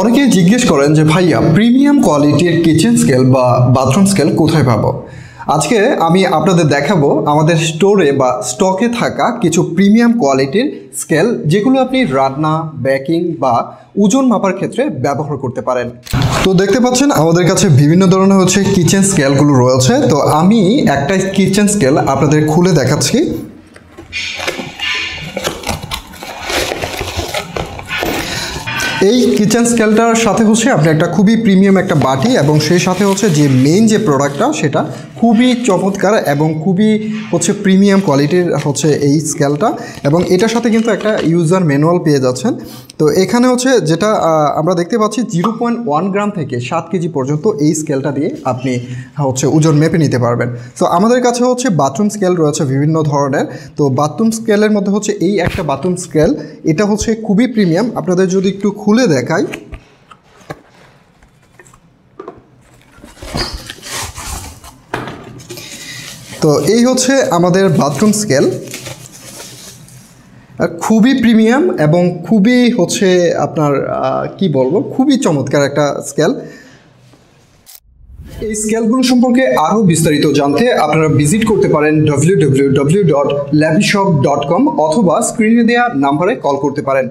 অনেকেই জিজ্ঞেস করেন যে ভাইয়া প্রিমিয়াম কোয়ালিটির কিচেন স্কেল বা বাথরুম স্কেল কোথায় পাবো। আজকে আমি আপনাদের দেখাবো আমাদের স্টোরে বা স্টকে থাকা কিছু প্রিমিয়াম কোয়ালিটির স্কেল, যেগুলো আপনি রান্না, বেকিং বা ওজন মাপার ক্ষেত্রে ব্যবহার করতে পারেন। তো দেখতে পাচ্ছেন আমাদের কাছে বিভিন্ন ধরনের কিচেন স্কেলগুলো রয়েছে। তো আমি একটা কিচেন স্কেল আপনাদের খুলে দেখাচ্ছি। এই কিচেন স্কেলটার সাথে আপনি একটা খুবই প্রিমিয়াম একটা বাটি এবং সেই সাথে যে মেইন যে প্রোডাক্টটা সেটা খুবই চমৎকার এবং খুবই প্রিমিয়াম কোয়ালিটির এই স্কেলটা, এবং এটার সাথে কিন্তু একটা ইউজার ম্যানুয়াল পেয়ে যাচ্ছেন। তো এখানে যেটা আমরা দেখতে পাচ্ছি 0.1 গ্রাম থেকে 7 কেজি পর্যন্ত এই স্কেলটা দিয়ে আপনি ওজন মেপে নিতে পারবেন। তো আমাদের কাছে বাথরুম স্কেল রয়েছে বিভিন্ন ধরনের। তো বাথরুম স্কেলের মধ্যে এই একটা বাথরুম স্কেল, এটা খুবই প্রিমিয়াম। আপনাদের যদি একটু খুলে দেখাই, তো এই আমাদের বাথরুম স্কেল, খুবই প্রিমিয়াম এবং খুবই আপনার কি বলবো, খুবই চমৎকার একটা স্কেল। এই স্কেলগুলো সম্পর্কে আরও বিস্তারিত জানতে আপনারা ভিজিট করতে পারেন www.lavishop.com অথবা স্ক্রিনে দেওয়া নাম্বারে কল করতে পারেন।